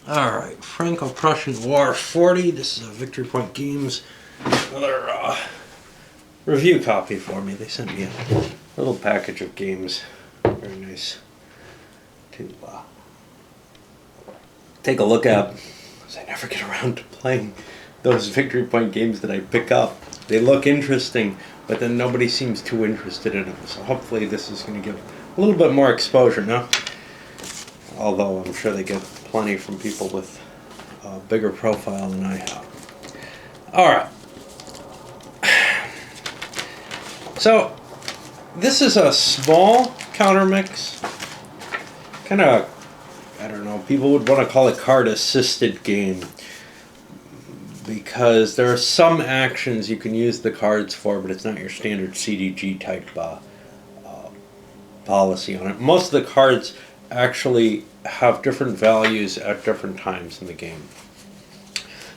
Alright, Franco Prussian War 40. This is a Victory Point Games. Another review copy for me. They sent me a little package of games. Very nice to take a look at, because I never get around to playing those Victory Point games that I pick up. They look interesting, but then nobody seems too interested in them. So hopefully this is going to give a little bit more exposure now. Although I'm sure they get plenty from people with a bigger profile than I have. Alright. So, this is a small counter mix. Kind of, I don't know, people would want to call it card-assisted game. Because there are some actions you can use the cards for, but it's not your standard CDG type policy on it. Most of the cards actually have different values at different times in the game.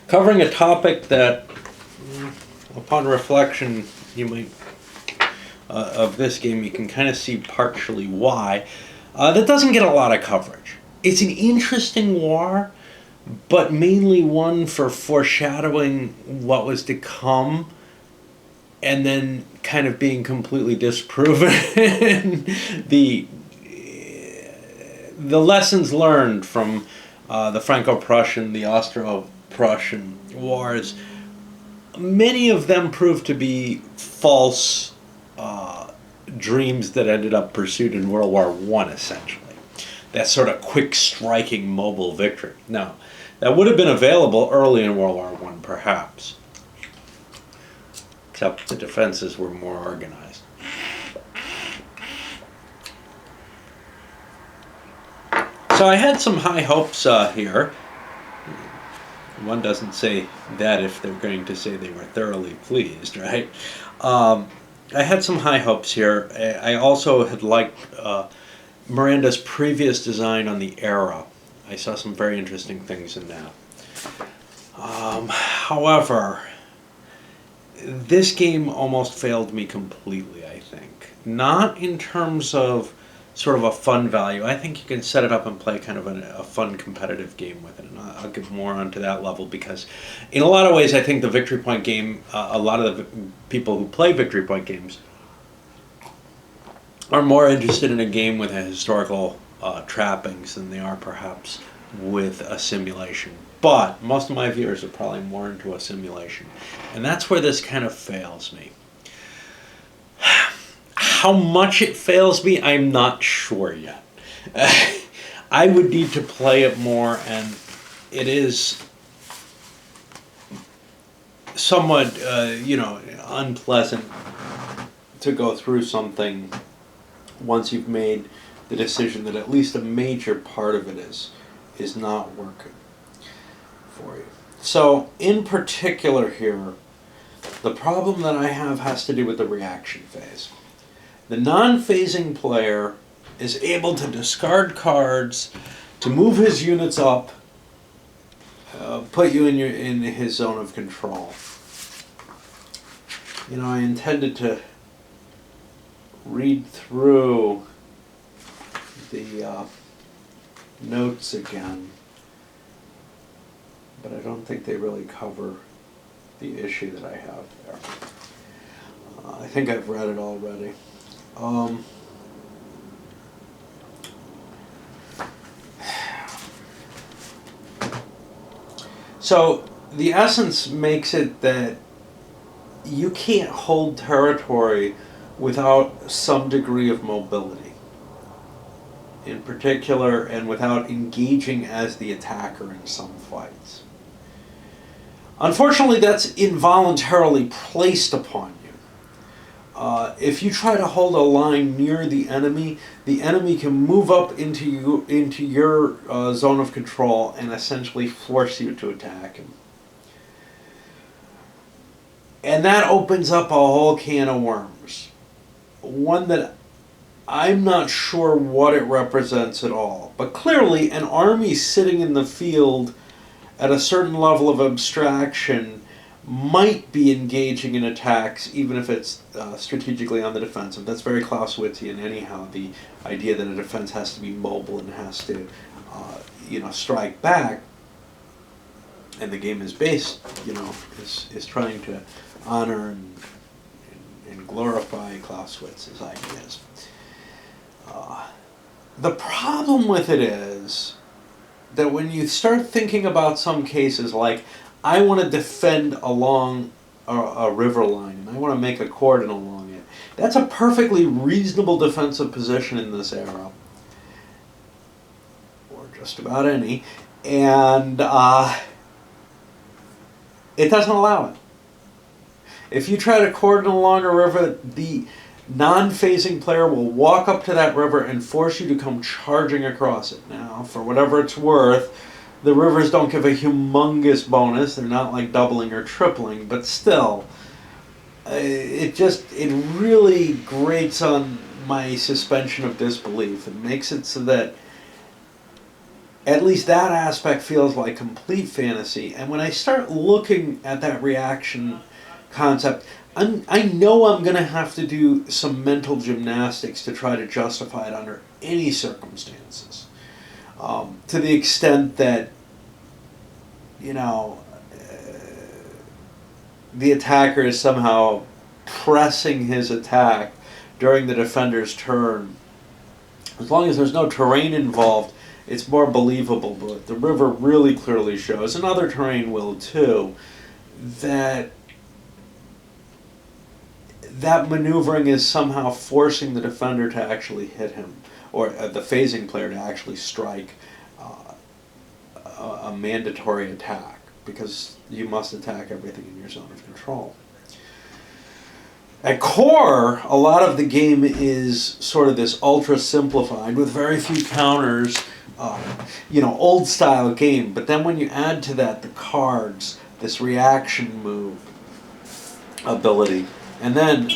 Covering a topic that, upon reflection, you might of this game, you can kind of see partially why. That doesn't get a lot of coverage. It's an interesting war, but mainly one for foreshadowing what was to come, and then kind of being completely disproven. The lessons learned from the Franco-Prussian, the Austro-Prussian wars, many of them proved to be false dreams that ended up pursued in World War I, essentially. That sort of quick, striking, mobile victory. Now, that would have been available early in World War I, perhaps. Except the defenses were more organized. So I had some high hopes here. One doesn't say that if they're going to say they were thoroughly pleased, right? I had some high hopes here. I also had liked Miranda's previous design on the Era. I saw some very interesting things in that. However, this game almost failed me completely, I think. Not in terms of sort of a fun value. I think you can set it up and play kind of a fun competitive game with it, and I'll get more onto that level, because in a lot of ways I think the Victory Point game, a lot of the people who play Victory Point games are more interested in a game with a historical trappings than they are perhaps with a simulation. But most of my viewers are probably more into a simulation, and that's where this kind of fails me. How much it fails me, I'm not sure yet. I would need to play it more, and it is somewhat, unpleasant to go through something once you've made the decision that at least a major part of it is not working for you. So, in particular here, the problem that I have has to do with the reaction phase. The non-phasing player is able to discard cards to move his units up, put you in his zone of control. You know, I intended to read through the notes again, but I don't think they really cover the issue that I have there. I think I've read it already. So the essence makes it that you can't hold territory without some degree of mobility, in particular, and without engaging as the attacker in some fights. Unfortunately, that's involuntarily placed upon you. If you try to hold a line near the enemy can move up into your zone of control and essentially force you to attack him. And that opens up a whole can of worms. One that I'm not sure what it represents at all. But clearly, an army sitting in the field at a certain level of abstraction might be engaging in attacks, even if it's strategically on the defensive. That's very Clausewitzian anyhow, the idea that a defense has to be mobile and has to strike back. and the game is based, is trying to honor and glorify Clausewitz's ideas. The problem with it is that when you start thinking about some cases like, I want to defend along a river line and I want to make a cordon along it, that's a perfectly reasonable defensive position in this era, or just about any, and it doesn't allow it. If you try to cordon along a river, the non-phasing player will walk up to that river and force you to come charging across it. Now, for whatever it's worth, the rivers don't give a humongous bonus. They're not like doubling or tripling, but still, it really grates on my suspension of disbelief. It makes it so that at least that aspect feels like complete fantasy. And when I start looking at that reaction concept, I know I'm going to have to do some mental gymnastics to try to justify it under any circumstances. To the extent that, the attacker is somehow pressing his attack during the defender's turn. As long as there's no terrain involved, it's more believable. But the river really clearly shows, and other terrain will too, that maneuvering is somehow forcing the defender to actually hit him, or the phasing player to actually strike a mandatory attack, because you must attack everything in your zone of control. At core, a lot of the game is sort of this ultra simplified with very few counters, old style game. But then when you add to that the cards, this reaction move ability, and then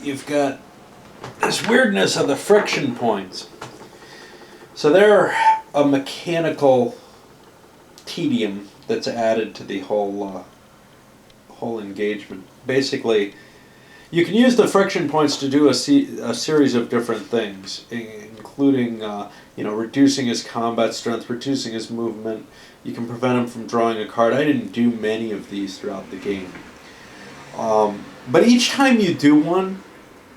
you've got this weirdness of the friction points. So they're a mechanical tedium that's added to the whole engagement. Basically, you can use the friction points to do a series of different things, including reducing his combat strength, reducing his movement. You can prevent him from drawing a card. I didn't do many of these throughout the game. But each time you do one,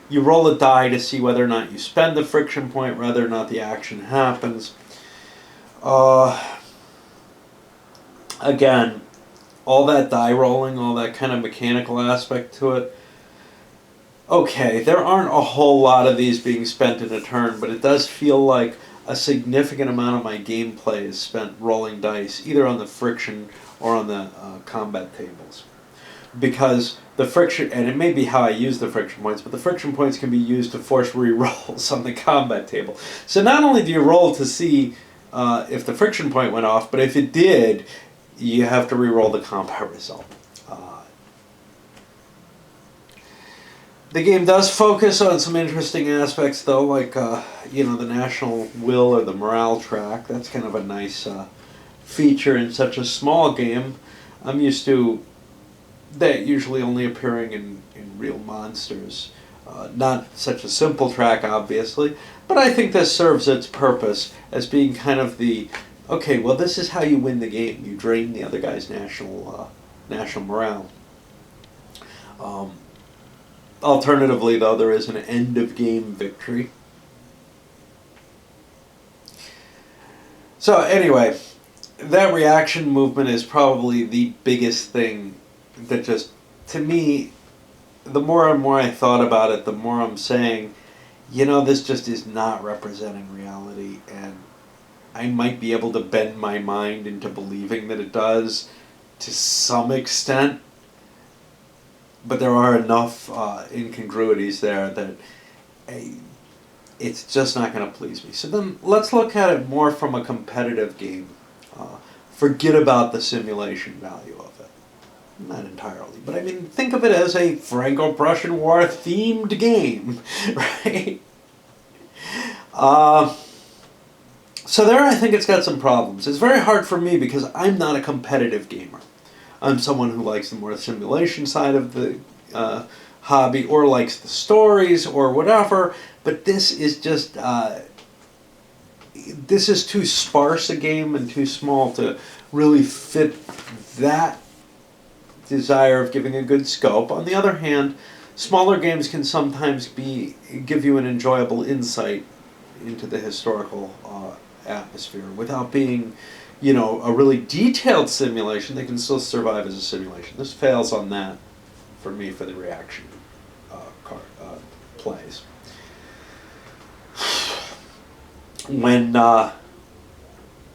you roll a die to see whether or not you spend the friction point, whether or not the action happens. Again, all that die rolling, all that kind of mechanical aspect to it. Okay, there aren't a whole lot of these being spent in a turn, but it does feel like a significant amount of my gameplay is spent rolling dice, either on the friction or on the combat tables. Because the friction, and it may be how I use the friction points, but the friction points can be used to force re-rolls on the combat table. So not only do you roll to see if the friction point went off, but if it did, you have to re-roll the combat result. The game does focus on some interesting aspects, though, like the national will or the morale track. That's kind of a nice feature in such a small game. I'm used to that usually only appearing in real monsters. Not such a simple track, obviously, but I think this serves its purpose as being kind of the, okay, well, this is how you win the game. You drain the other guy's national morale. Alternatively, though, there is an end-of-game victory. So anyway, that reaction movement is probably the biggest thing that just, to me, the more and more I thought about it, the more I'm saying, this just is not representing reality, and I might be able to bend my mind into believing that it does to some extent, but there are enough incongruities there that it's just not going to please me. So then let's look at it more from a competitive game. Forget about the simulation value of it. Not entirely, but I mean, think of it as a Franco Prussian War themed game, right? So there I think it's got some problems. It's very hard for me because I'm not a competitive gamer. I'm someone who likes the more simulation side of the hobby, or likes the stories, or whatever, but this is just this is too sparse a game and too small to really fit that desire of giving a good scope. On the other hand, smaller games can sometimes give you an enjoyable insight into the historical atmosphere without being, a really detailed simulation. They can still survive as a simulation. This fails on that for me for the reaction plays. When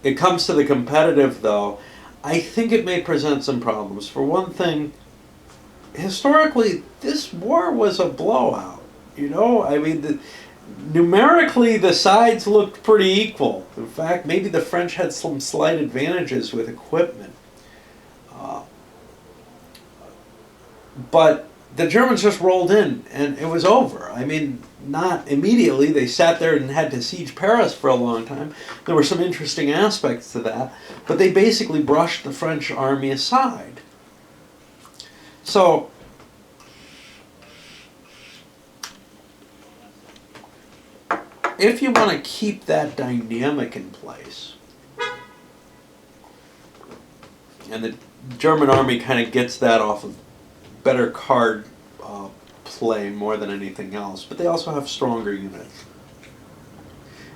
it comes to the competitive, though, I think it may present some problems. For one thing, historically, this war was a blowout. I mean, numerically, the sides looked pretty equal. In fact, maybe the French had some slight advantages with equipment. But the Germans just rolled in, and it was over. I mean, not immediately. They sat there and had to siege Paris for a long time. There were some interesting aspects to that, but they basically brushed the French army aside. So, if you want to keep that dynamic in place, and the German army kind of gets that off of better card play more than anything else, but they also have stronger units.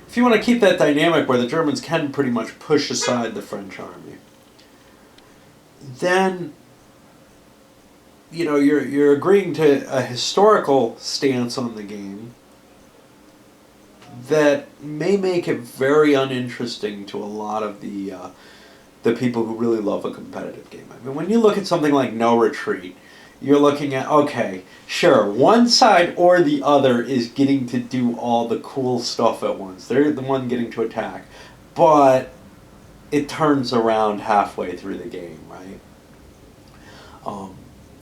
If you want to keep that dynamic where the Germans can pretty much push aside the French army, then you're agreeing to a historical stance on the game that may make it very uninteresting to a lot of the people who really love a competitive game. I mean, when you look at something like No Retreat, you're looking at, okay, sure, one side or the other is getting to do all the cool stuff at once. They're the one getting to attack, but it turns around halfway through the game, right?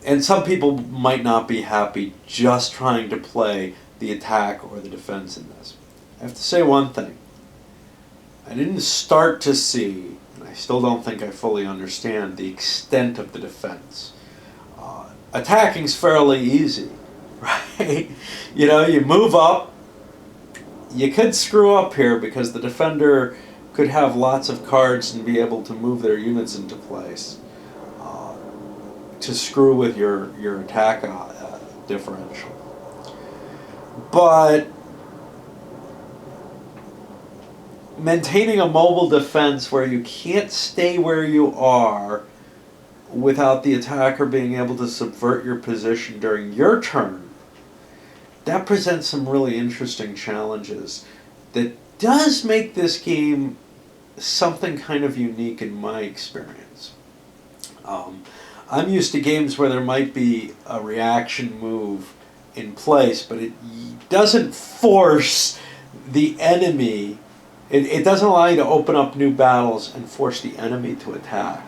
And some people might not be happy just trying to play the attack or the defense in this. I have to say one thing. I didn't start to see, and I still don't think I fully understand, the extent of the defense. Attacking's fairly easy, right? You move up. You could screw up here because the defender could have lots of cards and be able to move their units into place to screw with your attack differential. But maintaining a mobile defense where you can't stay where you are without the attacker being able to subvert your position during your turn, that presents some really interesting challenges that does make this game something kind of unique in my experience. I'm used to games where there might be a reaction move in place, but it doesn't force the enemy. It doesn't allow you to open up new battles and force the enemy to attack.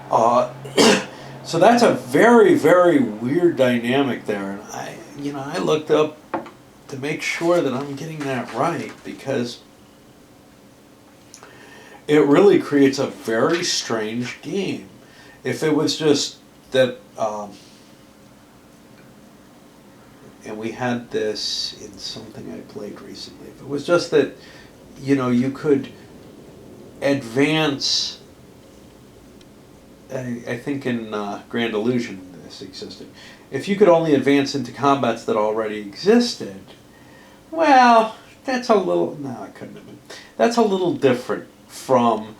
So that's a very, very weird dynamic there, and I looked up to make sure that I'm getting that right, because it really creates a very strange game. If it was just that, and we had this in something I played recently, if it was just that, you could advance. I think in Grand Illusion this existed. If you could only advance into combats that already existed, well, that's a little... No, it couldn't have been. That's a little different from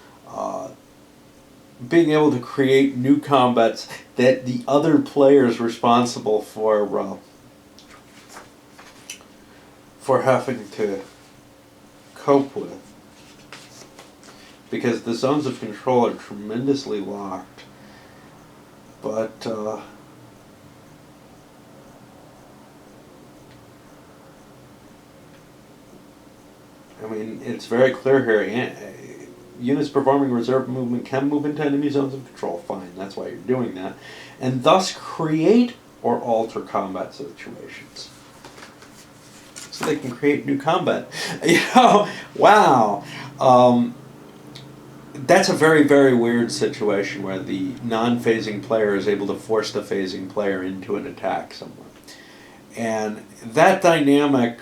being able to create new combats that the other player is responsible for having to cope with. Because the zones of control are tremendously locked. But, I mean, it's very clear here. Units performing reserve movement can move into enemy zones of control. Fine, that's why you're doing that. And thus create or alter combat situations. So they can create new combat. Wow. That's a very, very weird situation where the non-phasing player is able to force the phasing player into an attack somewhere. And that dynamic,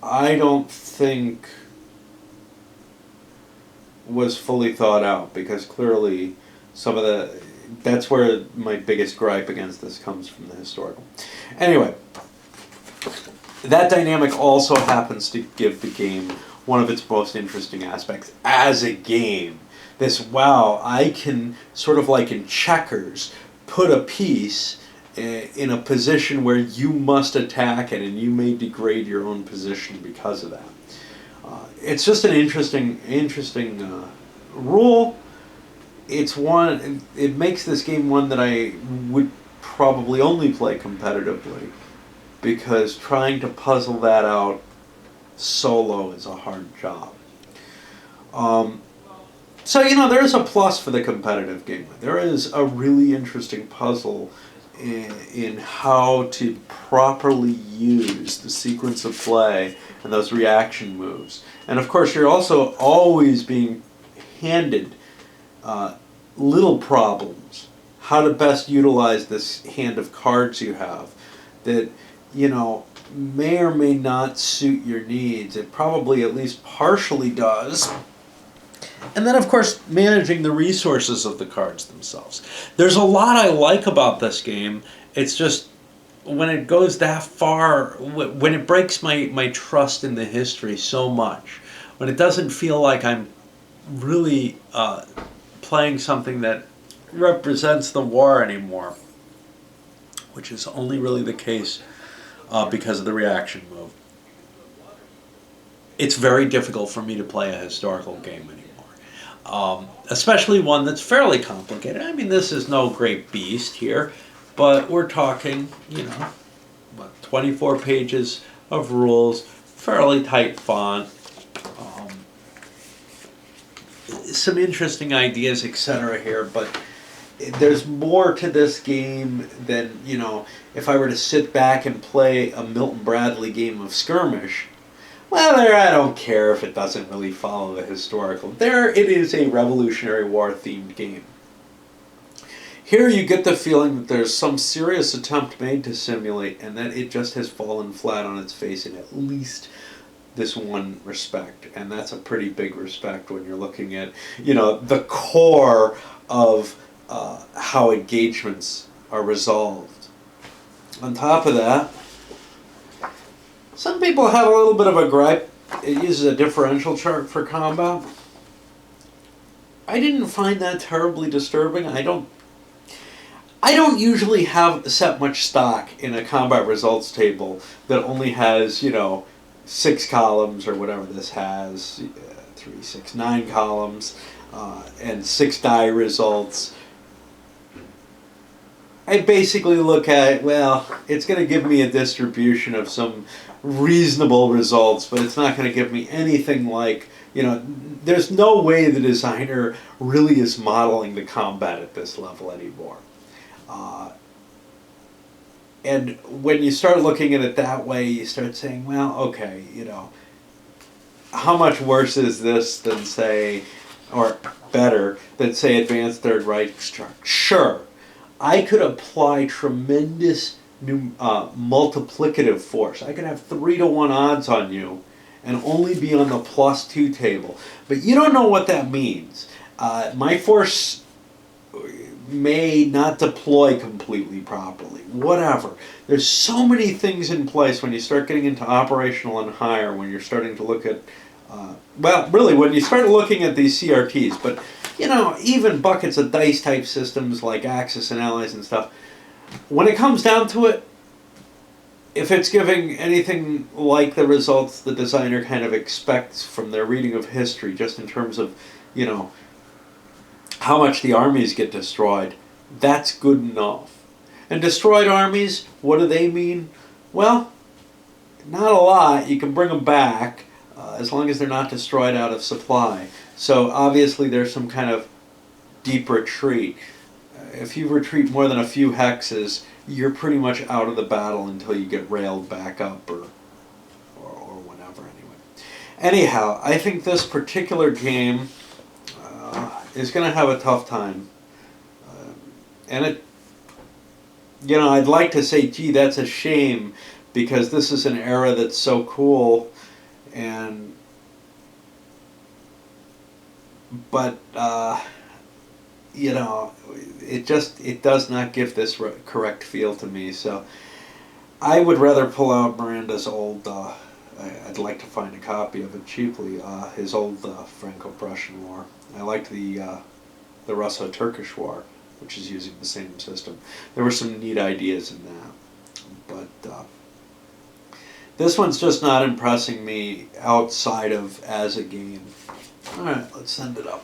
I don't think was fully thought out, because clearly some of the that's where my biggest gripe against this comes from, the historical. Anyway, that dynamic also happens to give the game one of its most interesting aspects as a game. This, wow, I can, sort of like in checkers, put a piece in a position where you must attack it, and you may degrade your own position because of that. It's just an interesting rule. It's one. It makes this game one that I would probably only play competitively, because trying to puzzle that out solo is a hard job. So, there's a plus for the competitive game. There is a really interesting puzzle in how to properly use the sequence of play and those reaction moves. And of course, you're also always being handed little problems, how to best utilize this hand of cards you have that, may or may not suit your needs. It probably at least partially does. And then, of course, managing the resources of the cards themselves. There's a lot I like about this game. It's just, when it goes that far, when it breaks my trust in the history so much, when it doesn't feel like I'm really playing something that represents the war anymore, which is only really the case because of the reaction move, it's very difficult for me to play a historical game anymore. Especially one that's fairly complicated. I mean, this is no great beast here, but we're talking, 24 pages of rules, fairly tight font, some interesting ideas, etc. here, but there's more to this game than, if I were to sit back and play a Milton Bradley game of skirmish. Well, I don't care if it doesn't really follow the historical. There, it is a Revolutionary War themed game. Here you get the feeling that there's some serious attempt made to simulate, and that it just has fallen flat on its face in at least this one respect. And that's a pretty big respect when you're looking at, the core of how engagements are resolved. On top of that, some people have a little bit of a gripe. It uses a differential chart for combat. I didn't find that terribly disturbing. I don't usually set much stock in a combat results table that only has, 6 columns or whatever this has, 3, 6, 9 columns, and 6 die results. I basically look at, it's going to give me a distribution of some reasonable results, but it's not going to give me anything like, there's no way the designer really is modeling the combat at this level anymore. And when you start looking at it that way, you start saying, okay, how much worse is this than, say, or better than, say, Advanced Third Reich chart? Sure, I could apply tremendous multiplicative force. I could have 3-to-1 odds on you and only be on the +2 table. But you don't know what that means. My force may not deploy completely properly. Whatever. There's so many things in place when you start getting into operational and higher, when you're starting to look at, when you start looking at these CRTs, but, even buckets of dice type systems like Axis and Allies and stuff, when it comes down to it, if it's giving anything like the results the designer kind of expects from their reading of history, just in terms of, how much the armies get destroyed, that's good enough. And destroyed armies, what do they mean? Well, not a lot. You can bring them back as long as they're not destroyed out of supply. So obviously there's some kind of deep retreat. If you retreat more than a few hexes, you're pretty much out of the battle until you get railed back up or whatever. Anyhow, I think this particular game is going to have a tough time. And it, I'd like to say, gee, that's a shame, because this is an era that's so cool, but you know, it does not give this correct feel to me. So I would rather pull out Miranda's old. I'd like to find a copy of it cheaply. His old Franco Prussian War. I liked the Russo-Turkish War, which is using the same system. There were some neat ideas in that, but this one's just not impressing me outside of as a game. All right, let's send it up.